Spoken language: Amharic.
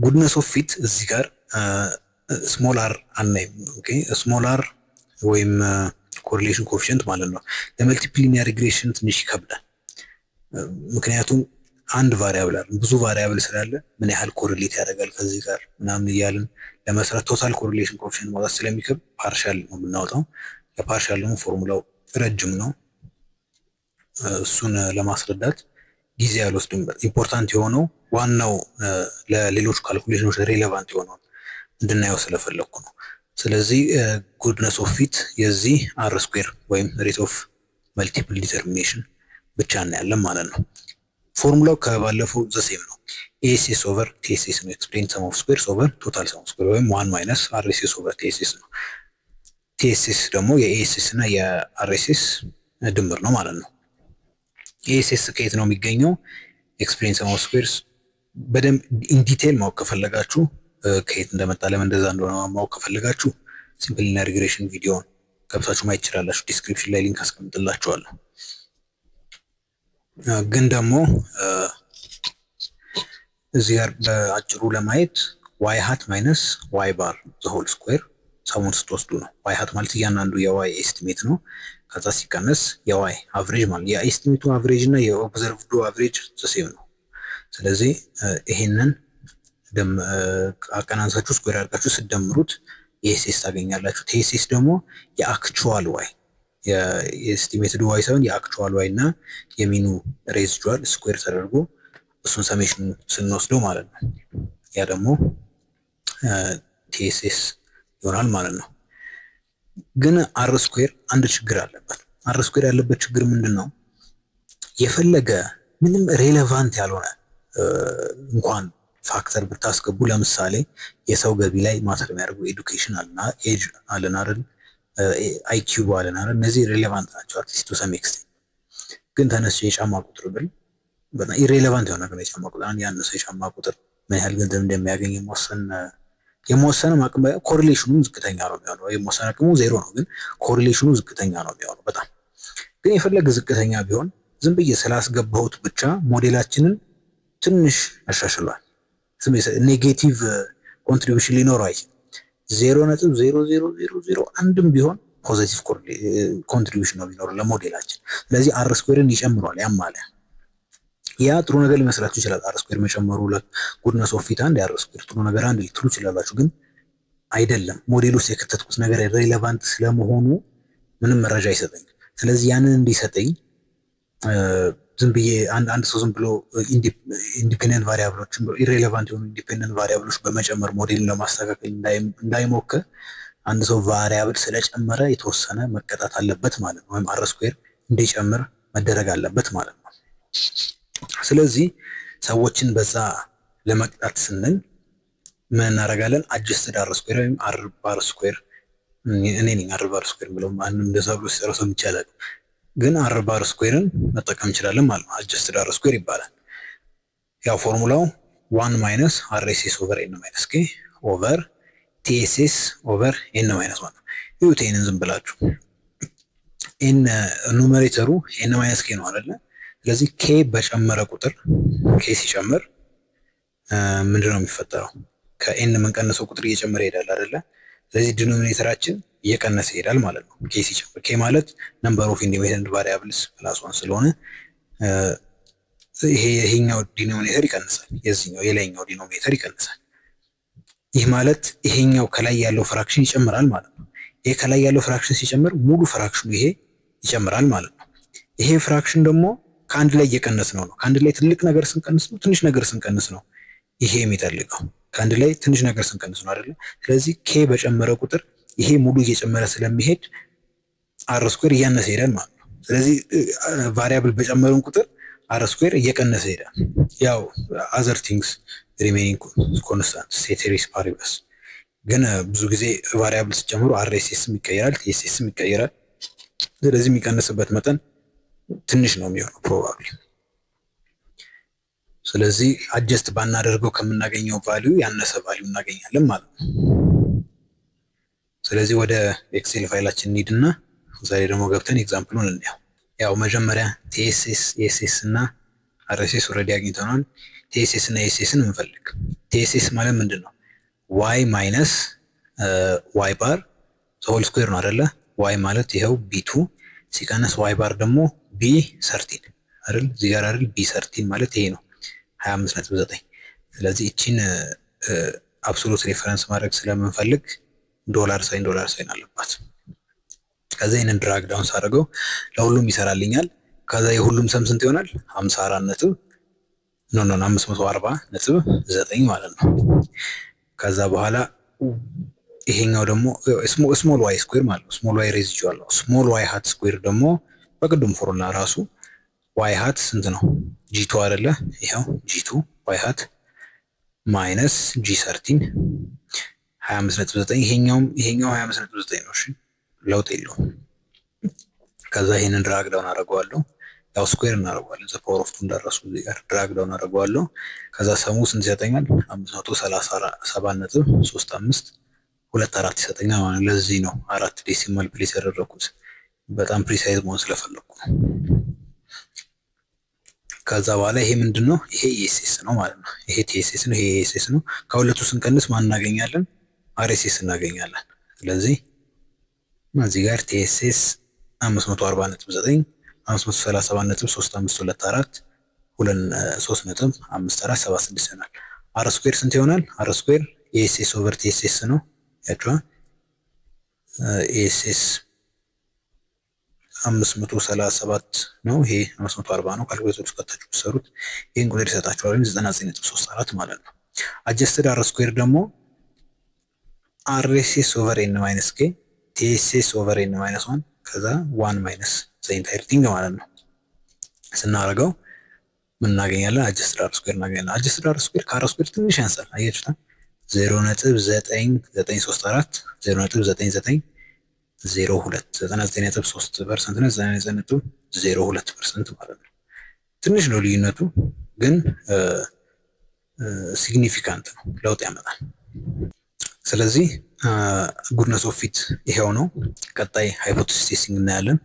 ጉድነስ ኦፍ ፊት እዚህ ጋር ስሞል አር አናይም። ኦኬ ስሞል አር ወይም ኮሪሌሽን ኮኤፊሽንት ማለት ነው። ለመልቲፕል ሊኒየር ሪግሬሽን ትንሽ ይከብዳል። ምክንያቱም አንድ ቫሪያብል አይደል ብዙ ቫሪያብል ስላለ ምን ያህል ኮሪሌት ያደርጋል ከዚህ ጋር ምናምን እያልን ለመስራት ቶታል ኮሪሌሽን ኮኤፊሽንት ማውጣት ስለሚከብድ ፓርሻል ነው የምናወጣው። ለፓርሻል ደግሞ ፎርሙላው ረጅም ነው። እሱን ለማስረዳት ጊዜ አልወስድም። ኢምፖርታንት የሆነው ዋናው ለሌሎች ካልኩሌሽኖች ሬሌቫንት የሆነው እንድናየው ስለፈለኩ ነው። ስለዚህ ጉድነስ ኦፍ ፊት የዚህ አር ስኩዌር ወይም ሬት ኦፍ መልቲፕል ዲተርሚኔሽን ብቻ እናያለን ማለት ነው። ፎርሙላው ከባለፈው ዘሴም ነው። ኤኤስኤስ ኦቨር ቲኤስኤስ ነው። ኤክስፕሌን ሰም ኦፍ ስኩዌርስ ኦቨር ቶታል ሰም ኦፍ ስኩዌር ወይም 1 ማይነስ አርኤስኤስ ኦቨር ቲኤስኤስ ነው። ቲኤስኤስ ደግሞ የኤኤስኤስ እና የአርኤስኤስ ድምር ነው ማለት ነው። ኤኤስኤስ ከየት ነው የሚገኘው? ኤክስፕሌን ሰም ኦፍ ስኩዌርስ በደንብ ኢን ዲቴል ማወቅ ከፈለጋችሁ ከየት እንደመጣ ለምን እንደዛ እንደሆነ ማወቅ ከፈለጋችሁ ሲምፕል ሊኒየር ሪግሬሽን ቪዲዮን ገብታችሁ ማየት ትችላላችሁ። ዲስክሪፕሽን ላይ ሊንክ አስቀምጥላችኋለሁ። ግን ደግሞ እዚህ ጋር በአጭሩ ለማየት ዋይ ሃት ማይነስ ዋይ ባር ዘ ሆል ስኩዌር ሰሙን ስትወስዱ ነው። ዋይ ሃት ማለት እያንዳንዱ የዋይ ኤስቲሜት ነው። ከዛ ሲቀነስ የዋይ አቨሬጅ ማለት የኤስቲሜቱ አቨሬጅ እና የኦብዘርቭዱ አቨሬጅ ዘሴም ነው። ስለዚህ ይሄንን አቀናንሳችሁ ስኩዌር አድርጋችሁ ስትደምሩት ኤኤስኤስ ታገኛላችሁ። ቲኤስኤስ ደግሞ የአክቹዋል ዋይ የኤስቲሜትድ ዋይ ሳይሆን የአክቹዋል ዋይ እና የሚኑ ሬዚጁዋል ስኩዌር ተደርጎ እሱን ሰሜሽን ስንወስደው ማለት ነው። ያ ደግሞ ቲኤስኤስ ይሆናል ማለት ነው። ግን አር ስኩዌር አንድ ችግር አለበት። አር ስኩዌር ያለበት ችግር ምንድን ነው? የፈለገ ምንም ሬሌቫንት ያልሆነ እንኳን ፋክተር ብታስገቡ፣ ለምሳሌ የሰው ገቢ ላይ ማተር የሚያደርጉ ኤዱኬሽን አለና ኤጅ አለና አይደል አይኪው አለና አይደል እነዚህ ሬሌቫንት ናቸው አትሊስት ቱ ሰም ኤክስቴንት። ግን ተነስቶ የጫማ ቁጥር ብል በጣም ኢሬሌቫንት የሆነ ነገር የጫማ ቁጥር አንድ ያነሰው የጫማ ቁጥር ምን ያህል ገንዘብ እንደሚያገኝ የመወሰንም አቅም ኮሪሌሽኑም ዝቅተኛ ነው የሚሆነው። የመወሰን አቅሙ ዜሮ ነው፣ ግን ኮሪሌሽኑ ዝቅተኛ ነው የሚሆነው በጣም። ግን የፈለገ ዝቅተኛ ቢሆን ዝም ብዬ ስላስገባሁት ብቻ ሞዴላችንን ትንሽ ያሻሽሏል። ኔጌቲቭ ኮንትሪቢዩሽን ሊኖረው አይችልም። 0.0001 ቢሆን ፖዚቲቭ ኮንትሪቢዩሽን ነው የሚኖረው ለሞዴላችን። ስለዚህ አር ስኩዌርን ይጨምሯል። ያም ማለት ያ ጥሩ ነገር ሊመስላችሁ ይችላል። አር ስኩዌር መጨመሩ ጉድነስ ኦፍ ፊት አንድ የአር ስኩዌር ጥሩ ነገር አንድ ልትሉ ይችላላችሁ። ግን አይደለም። ሞዴል ውስጥ የከተትኩት ነገር ሬሌቫንት ስለመሆኑ ምንም መረጃ አይሰጠኝም። ስለዚህ ያንን እንዲሰጠኝ ዝም ብዬ አንድ ሰው ዝም ብሎ ኢንዲፔንደንት ቫሪያብሎችን ኢሬሌቫንት የሆኑ ኢንዲፔንደንት ቫሪያብሎች በመጨመር ሞዴልን ለማስተካከል እንዳይሞክር አንድ ሰው ቫሪያብል ስለጨመረ የተወሰነ መቀጣት አለበት ማለት ነው። ወይም አር ስኩዌር እንዲጨምር መደረግ አለበት ማለት ነው። ስለዚህ ሰዎችን በዛ ለመቅጣት ስንል ምን እናደርጋለን? አጀስትድ አር ስኩዌር ወይም አር ባር ስኩዌር እኔ ነኝ አር ባር ስኩዌር ብለው ማንም እንደዛ ብሎ ሲጨርሰው ይቻላል። ግን አር ባር ስኩዌርን መጠቀም እንችላለን ማለት ነው። አጀስትድ አር ስኩዌር ይባላል። ያው ፎርሙላው 1 ማይነስ አርኤስኤስ ኦቨር ኤን ማይነስ ኬ ኦቨር ቲኤስኤስ ኦቨር ኤን ማይነስ 1 ነው። ይሁት ኤንን ዝም ብላችሁ ኤን ኑሜሬተሩ ኤን ማይነስ ኬ ነው አይደለ? ስለዚህ ኬ በጨመረ ቁጥር ኬ ሲጨምር ምንድነው የሚፈጠረው? ከኤን የምንቀንሰው ቁጥር እየጨመረ ይሄዳል አይደለ? ስለዚህ ዲኖሚኔተራችን እየቀነሰ ይሄዳል ማለት ነው። ኬ ሲጨምር ኬ ማለት ነምበር ኦፍ ኢንዲፔንደንት ቫሪያብልስ ፕላስ 1 ስለሆነ ይሄኛው ዲኖሚኔተር ይቀንሳል፣ የዚህኛው የላይኛው ዲኖሚኔተር ይቀንሳል። ይህ ማለት ይሄኛው ከላይ ያለው ፍራክሽን ይጨምራል ማለት ነው። ይሄ ከላይ ያለው ፍራክሽን ሲጨምር ሙሉ ፍራክሽኑ ይሄ ይጨምራል ማለት ነው። ይሄ ፍራክሽን ደግሞ ከአንድ ላይ እየቀነስ ነው። ከአንድ ላይ ትልቅ ነገር ስንቀንስ ነው፣ ትንሽ ነገር ስንቀንስ ነው ይሄ የሚጠልቀው። ከአንድ ላይ ትንሽ ነገር ስንቀንስ ነው አይደለ? ስለዚህ ኬ በጨመረ ቁጥር ይሄ ሙሉ እየጨመረ ስለሚሄድ አር ስኩዌር እያነሰ ይሄዳል ማለት ነው። ስለዚህ ቫሪያብል በጨመሩን ቁጥር አር ስኩዌር እየቀነሰ ይሄዳል። ያው አዘር ቲንግስ ሪሜኒንግ ኮንስታንት ሴቴሪስ ፓሪበስ። ግን ብዙ ጊዜ ቫሪያብል ሲጨምሩ አርኤስኤስም ይቀየራል፣ ቲኤስኤስም ይቀየራል። ስለዚህ የሚቀንስበት መጠን ትንሽ ነው የሚሆነው ፕሮባብሊ። ስለዚህ አጀስት ባናደርገው ከምናገኘው ቫልዩ ያነሰ ቫልዩ እናገኛለን ማለት ነው። ስለዚህ ወደ ኤክሴል ፋይላችን እንሂድና ዛሬ ደግሞ ገብተን ኤግዛምፕሉን እንየው። ያው መጀመሪያ ቲኤስኤስ፣ ኤስኤስ እና አርኤስኤስ ኦልሬዲ አግኝተናል። ቲኤስኤስ እና ኤስኤስን እንፈልግ። ቲኤስኤስ ማለት ምንድን ነው? ዋይ ማይነስ ዋይ ባር ሆል ስኩዌር ነው አይደለ? ዋይ ማለት ይኸው ቢ2 ሲቀነስ ዋይ ባር ደግሞ ቢ13 አይደል? እዚህ ጋር አይደል? ቢ13 ማለት ይሄ ነው 25.9። ስለዚህ እቺን አብሶሉት ሬፈረንስ ማድረግ ስለምንፈልግ ዶላር ሳይን አለባት። ከዛ ይሄንን ድራግ ዳውን ሳደርገው ለሁሉም ይሰራልኛል። ከዛ የሁሉም ሰም ስንት ይሆናል? 54 ነጥብ 540.9 ማለት ነው። ከዛ በኋላ ይሄኛው ደግሞ ስሞል ዋይ ስኩዌር ማለት ነው። ስሞል ዋይ ሬዚጁዋል ነው። ስሞል ዋይ ሃት ስኩዌር ደግሞ በቅድም ፎርሙላ ራሱ ዋይ ሃት ስንት ነው? ጂ2 አይደለ? ይሄው ጂ2 ዋይ ሃት ማይነስ ጂ13 25.9 ይሄኛው 25.9 ነው። እሺ ለውጥ የለውም። ከዛ ይሄንን ድራግ ዳውን አደርገዋለሁ። ያው ስኩዌር እናደርገዋለን። ዘ ፓወር ኦፍ 2 እንዳረሱ እዚህ ጋር ድራግ ዳውን አደርገዋለሁ። ከዛ ሰሙ ስንት ይሰጠኛል? 537.3524 ይሰጠኛል ማለት ነው። ለዚህ ነው 4 ዴሲማል ፕሌስ ያደረኩት። በጣም ፕሪሳይዝ መሆን ስለፈለኩ ነው። ከዛ በኋላ ይሄ ምንድነው? ይሄ ኢኤስኤስ ነው ማለት ነው። ይሄ ቲኤስኤስ ነው፣ ይሄ ኢኤስኤስ ነው። ከሁለቱ ስንቀንስ ማን እናገኛለን? አርኤስኤስ እናገኛለን። ስለዚህ እዚህ ጋር ቲኤስኤስ 540.9 537.3524 3.5476 ይሆናል። አር ስኩዌር ስንት ይሆናል? አር ስኩዌር ኢኤስኤስ ኦቨር ቲኤስኤስ ነው ያቻው ኢኤስኤስ 537 ነው። ይሄ 540 ነው። ካልኩሌተር ውስጥ ከተችሁ ብትሰሩት ይሄን ቁጥር ይሰጣችኋል 99.34 ማለት ነው። አጀስትድ አር ስኩዌር ደግሞ አርኤስኤስ ኦቨር ኤን ማይነስ ኬ ቲኤስኤስ ኦቨር ኤን ማይነስ 1 ከዛ 1 ማይነስ ዘ ኢንታይር ቲንግ ማለት ነው። ስናደርገው ምን እናገኛለን? አጀስትድ አር ስኩዌር እናገኛለን። አጀስትድ አር ስኩዌር ከአር ስኩዌር ትንሽ ያንሳል። አያችሁታ 0.9934 0.9902 99.3% እና 99.02% ማለት ነው። ትንሽ ነው ልዩነቱ፣ ግን ሲግኒፊካንት ነው፣ ለውጥ ያመጣል። ስለዚህ ጉድነስ ኦፍ ፊት ይሄው ነው። ቀጣይ ሃይፖቴሲስ ቴስቲንግ እናያለን።